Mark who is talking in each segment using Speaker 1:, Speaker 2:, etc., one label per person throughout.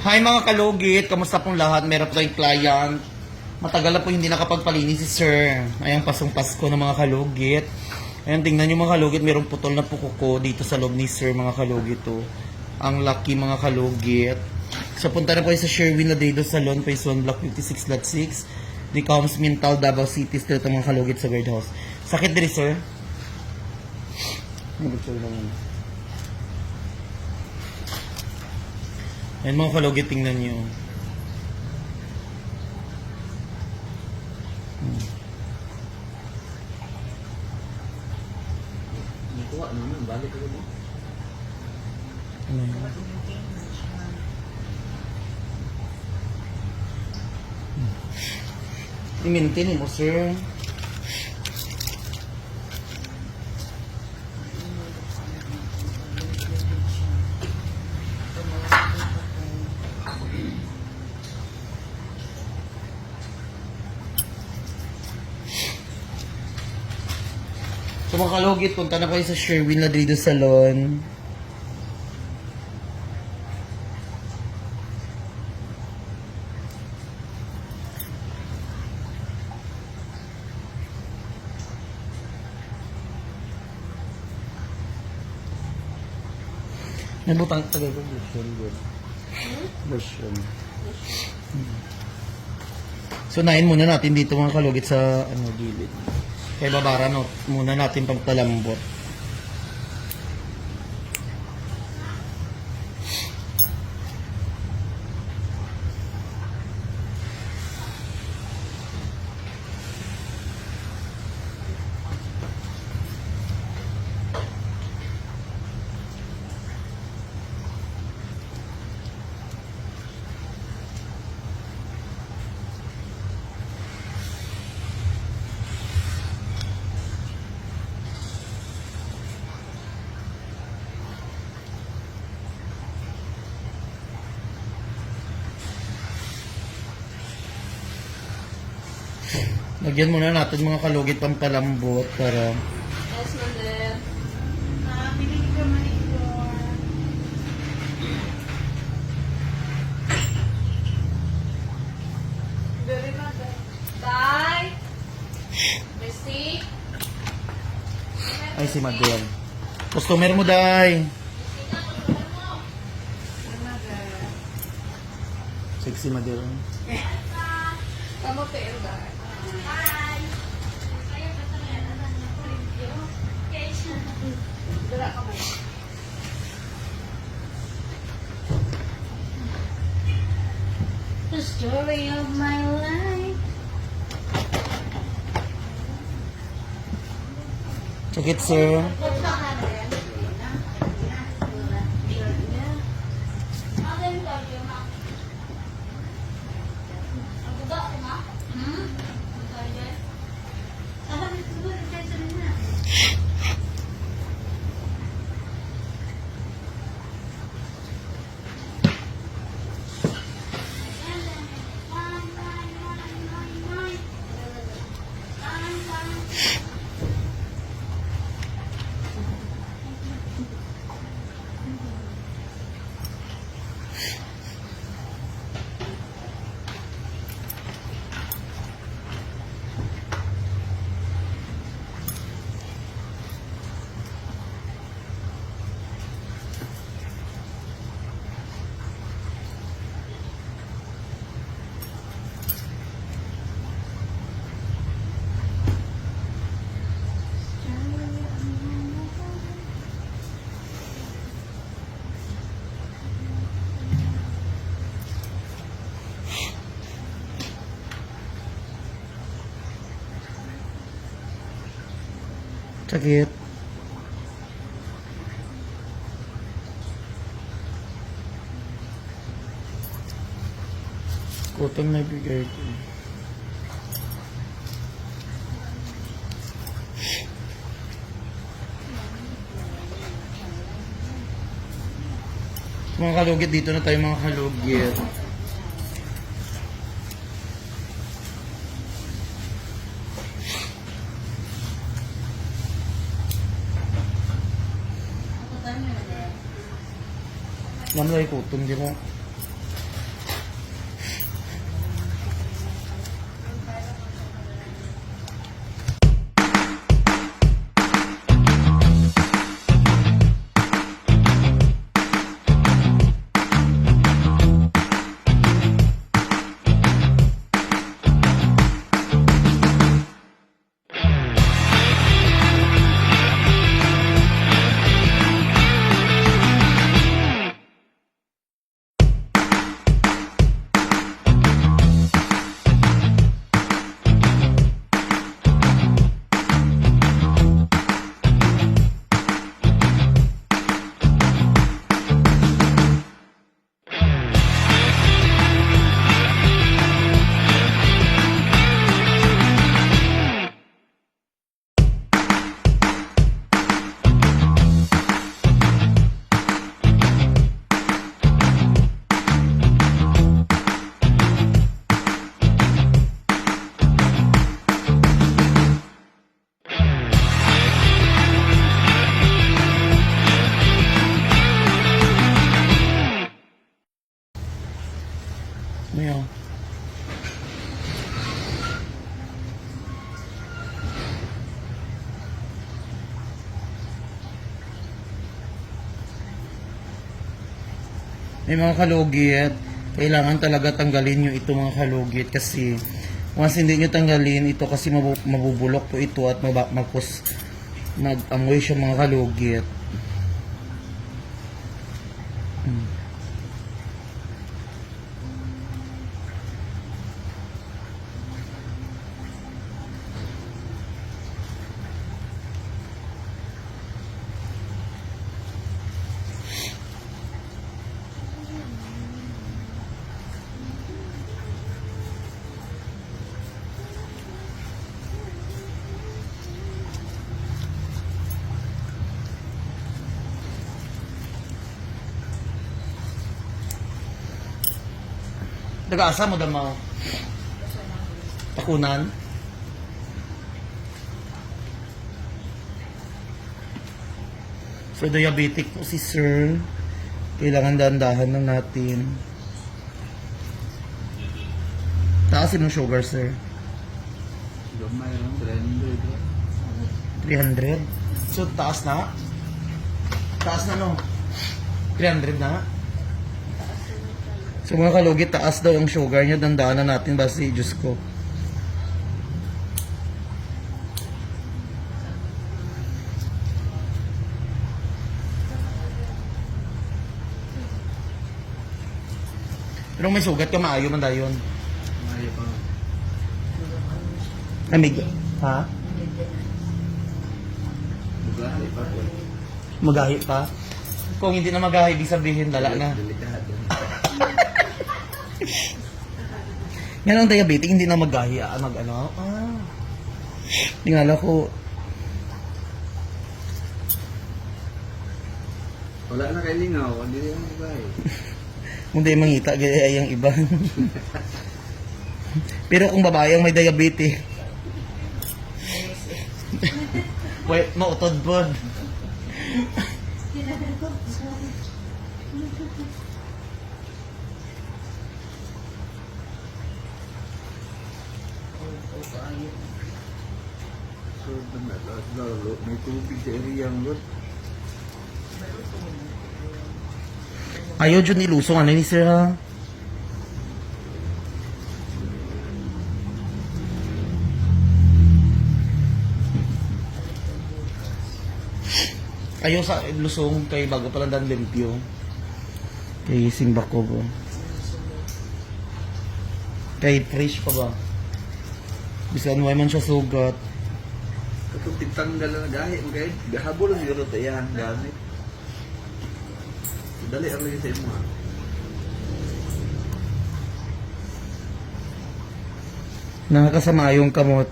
Speaker 1: Hi mga kalugit, kamusta pong lahat? Meron po tayong client. Matagal na po hindi nakapagpalinis si sir. Ayan, pasong Pasko ng mga kalugit. Ayan, tingnan nyo mga kalugit, merong putol na pukuko dito sa loob ni sir mga kalugit. Oh. Ang lucky mga kalugit. So punta na po kayo sa Sherwin Ladrido Salon, Phase 1, Block 56, Lot 6. Di Coms Mintal, Davao City, still ito mga kalugit sa guardhouse. Sakit diri sir? Ayan mga kalugit, tingnan nyo.
Speaker 2: Hindi ko ano yun, balik ko mo.
Speaker 1: Ano yun? I-maintain mo sir. So mga kalugit, punta na kayo sa Sherwin Ladrido Salon. Nabutang tagay ko version. So nain muna natin dito mga kalugit sa ano gilid. Kaya babara no, muna natin pagpalambot. Lagyan muna natin mga kalugit pampalambot para
Speaker 3: Yes, mother.
Speaker 4: Pinili ka manicure.
Speaker 3: Very mother. Bye. Receipt.
Speaker 1: ay si Madel. Customer mo dai. Sexy Madel.
Speaker 3: Kamu tayo ba? Dala ka mo.
Speaker 4: The story of my life.
Speaker 1: Check it sir. Sakit. Kutong na bigay ko. Mga kalugit, dito na tayo mga kalugit. Namlay kutong di ba? Ayan. May mga kalugit, kailangan talaga tanggalin nyo ito mga kalugit kasi once hindi nyo tanggalin ito kasi mabubulok po ito at mag-amoy siya mga kalugit. Nag-aasa mo damaw? Takunan? So diabetic po si sir. Kailangan dahan-dahan lang natin. Taasin mo sugar sir.
Speaker 2: Gamay lang, 300.
Speaker 1: 300? So taas na? Taas na no? 300 na? So mga kalugit, taas daw ang sugar niya, dandaan na natin basta Diyos ko. Pero may sugat ka, maayo man dayon.
Speaker 2: Maayo pa.
Speaker 1: Amig. Ha?
Speaker 2: Magahi pa po.
Speaker 1: Magahi pa? Kung hindi na magahi, ibig sabihin, dala na.
Speaker 2: Delikado.
Speaker 1: Yan ang diabetic, hindi na magahi. Mag-ano? Tingala ko.
Speaker 2: Wala na kay lingaw, hindi na magahi.
Speaker 1: Hindi mangita, gaya yung iba. Pero kung babae ang may diabetes, wait, mautod po.
Speaker 2: So, lalo, may tubig sa area ang lot.
Speaker 1: Ayaw dyan nilusong, ano ni sir ha? Ayaw sa lusong kay bago palang dan limpyo. Kay simba ko ba? Kay fresh pa ba? Bisan way man siya sugat.
Speaker 2: Katong titanggal na gahi mo kay gahabol ang yun tayo ang gamit. Dali ang lagi sa imo ha.
Speaker 1: Nakakasama yung kamot.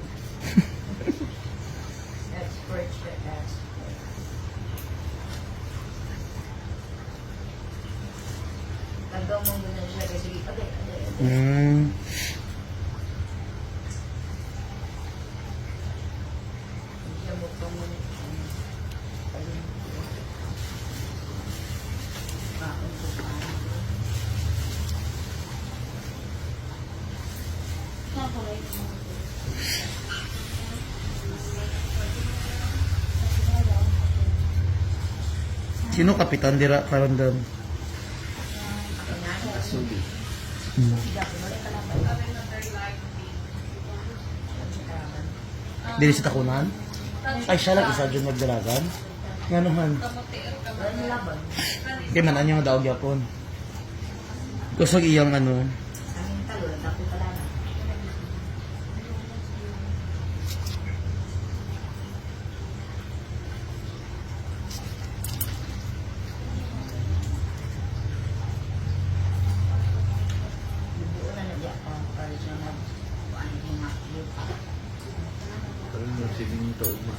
Speaker 4: Expert siya, expert. Tagaw mo muna siya kasi ade. Siya mo pa muna.
Speaker 1: Sino kapitan dira karon dan?
Speaker 2: Asubi.
Speaker 1: Dili sa takunan? Ay siya lang isa dyan magdalagan? Nga naman. Kaya manan yung daog yapon. Gusto iyang ano.
Speaker 2: Parang nasiminto uma.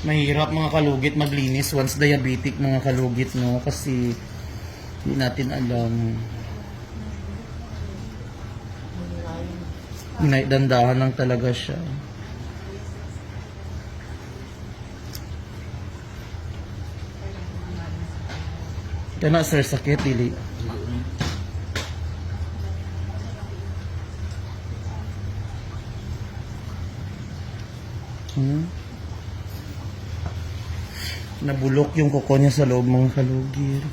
Speaker 1: Mahirap mga kalugit maglinis once diabetic mga kalugit, no? Kasi hindi natin alam. Dandahan lang talaga siya. Kana sir, sakit dili. Nabulok yung kuko niya sa loob mga kalugir.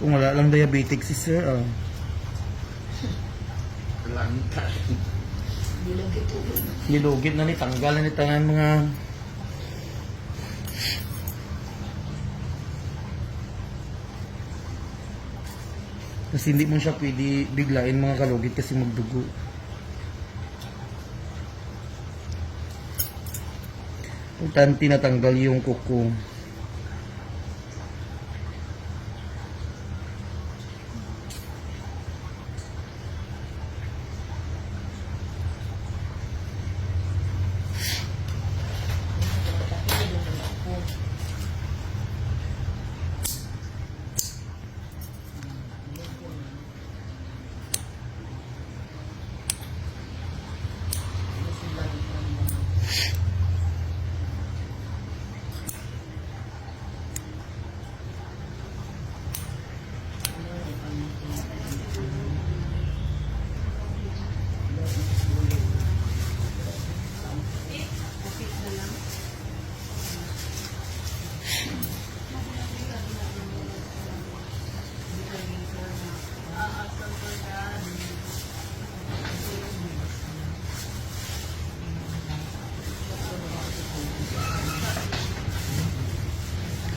Speaker 1: Kung wala lang diabetic si sir,
Speaker 2: Langka.
Speaker 1: nilugid na ni, tanggal na ni tangan mga kasi hindi mo siya pwede biglain mga kalugid kasi magdugo. Importante natanggal yung kuko.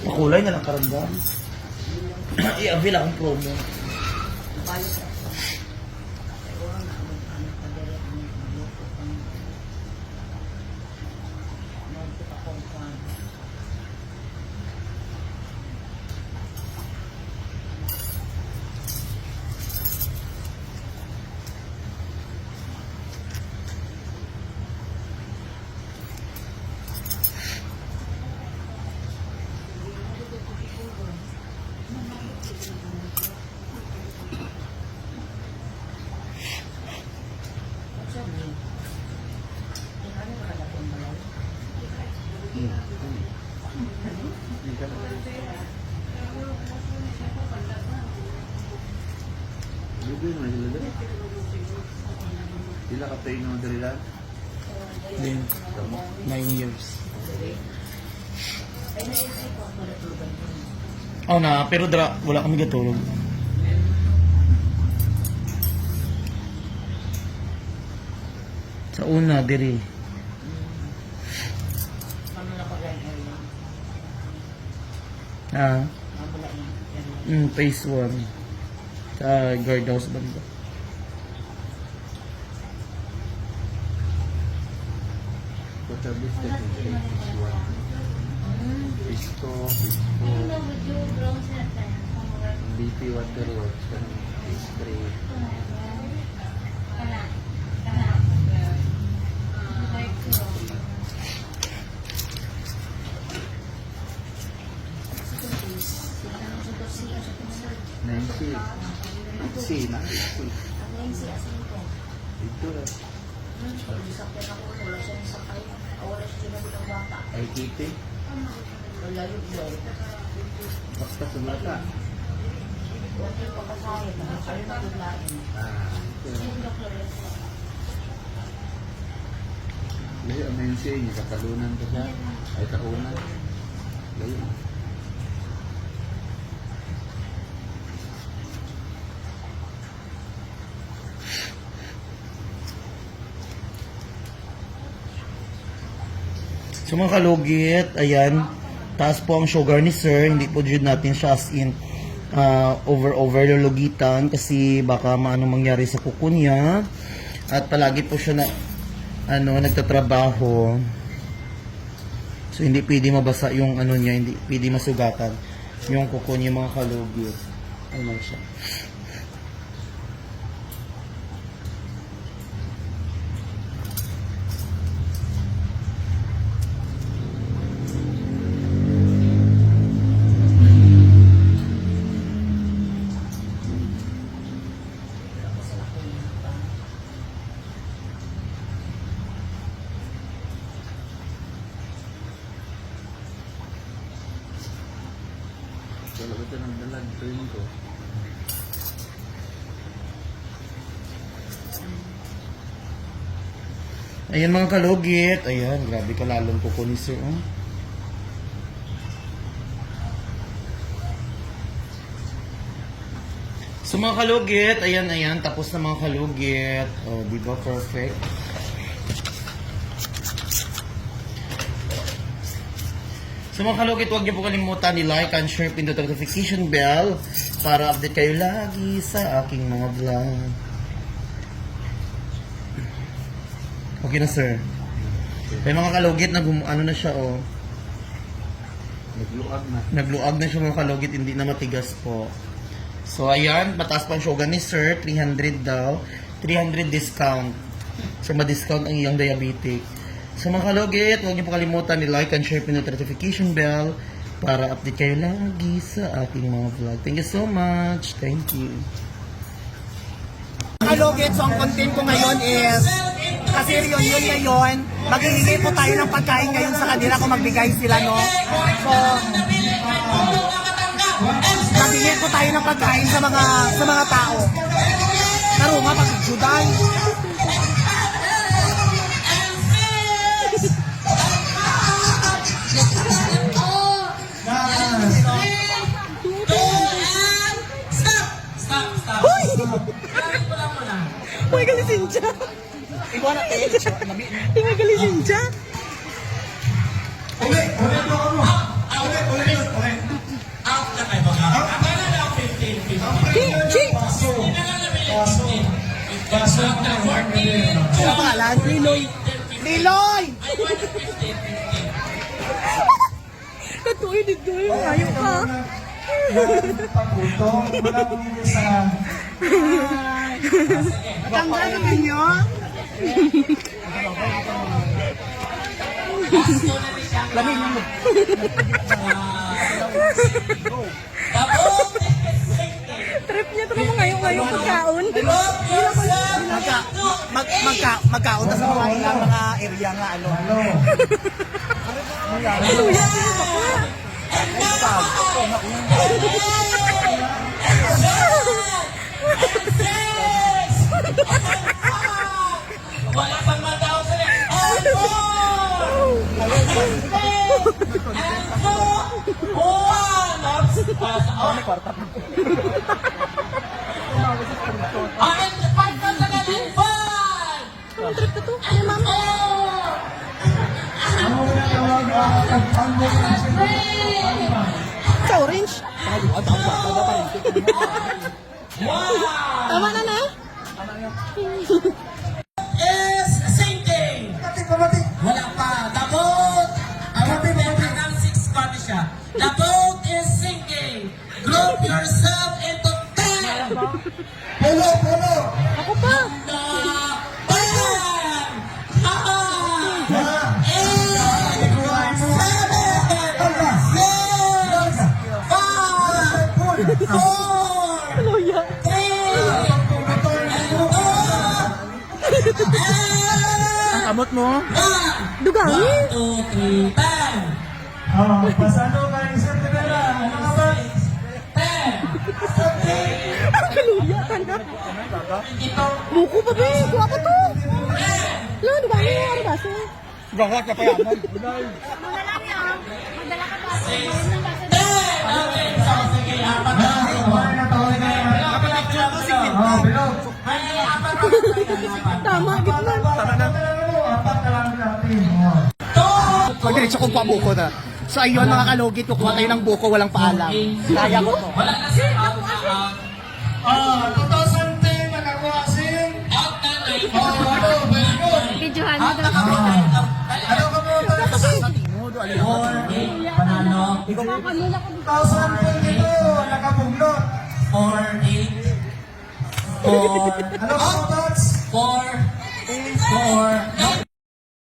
Speaker 1: Makulay na lang karamdam. I-avail akong promo.
Speaker 2: Libre naman sila doon. Sila kapay ng dalilan.
Speaker 1: Then, 9 years. Oh na, pero wala kami gatulog. Sa una, diri. Phase 1. Sa guardhouse banda.
Speaker 2: Pagkabis na yung phase 1. Phase 2, BP Waterworks, phase 3. C na. Ito lang. Ay, kiti. Basta sa mata. Layo ang mensi niya, katalunan ko siya. Ay, kaunan. Layo.
Speaker 1: So mga kalugit, ayan, taas po ang sugar ni sir, hindi po dyan natin siya as in over lulugitan kasi baka maano mangyari sa kuko niya. At palagi po siya nagtatrabaho. So, hindi pwede mabasa yung ano niya, hindi pwede masugatan yung kuko niya, mga kalugit. Ano siya.
Speaker 2: Wala ko ito ng dalag. Tuwin ko.
Speaker 1: Ayan mga kalugit. Ayan, grabe kalalong kuko ni sir. Oh. So mga kalugit, ayan, tapos na mga kalugit. Oh, di ba perfect? So mga kalugit, huwag niyo po kalimutan i-like and share, pindot ang notification bell para update kayo lagi sa aking mga vlog. Okay na sir. May mga kalugit, ano na siya oh.
Speaker 2: Nagluag na.
Speaker 1: Nagluag na siya mga kalugit, hindi na matigas po. So ayan, mataas pa ang sugar ni sir, 300 daw. 300 discount. So ma-discount ang iyong diabetic. So mga kalugit, huwag niyo po kalimutan i-like and share, pinot notification bell para update kayo lagi sa aking mga vlog. Thank you so much. Thank you.
Speaker 5: Kalugit, so ang content ko ngayon is kasi reunion ngayon, maghihingi po tayo ng pagkain ngayon sa kanila kung magbigay sila, no? So, maghihingi po tayo ng pagkain sa mga tao. Pero nga, pag-juday. Uy, galisin siya. Ikaw na tayo. Ikaw galisin siya. Ano pangalan? Liloy. Liloy! Katuloy dito yung ayaw ka. Tanggal naman nyo? Lamin mo. Trip niya ito naman ngayong pagkaon. Magkaon na sa mga area nga ano. Luya,
Speaker 6: wala pang matao sa
Speaker 5: sa orange. Tama na na?
Speaker 6: is sinking. Wala pa. The boat, ang 6 kami siya. The boat is sinking. Group yourself into 10.
Speaker 5: Pulo! Ako pa! 4, 3, Ang kamot mo?
Speaker 6: 1.
Speaker 5: Dugangi!
Speaker 6: 1, 2, 3, 10.
Speaker 7: Oh, pasado ka isang tinala. Ano ba?
Speaker 6: 10.
Speaker 5: Ang kaluya ka na. Buko pa ba? Kuha pa to. Lang, dugangi mo. Ano ba?
Speaker 1: Gawat ka pa yan.
Speaker 5: Tama, gitna.
Speaker 7: Apat na lang natin.
Speaker 5: Pag-diretso kong pa buko na. So ayun mga kalugit, kukuha tayo ng buko, walang paalam. Kaya ko to.
Speaker 6: Wala na si out.
Speaker 7: 2010 nakakuha sin.
Speaker 6: Out na na.
Speaker 7: Oh, ano, very good.
Speaker 3: Videohan
Speaker 6: Out
Speaker 7: 2022, nakabuglot.
Speaker 6: 4, 8, 4,
Speaker 7: Ano ba, Tots?
Speaker 6: 4, 4, no,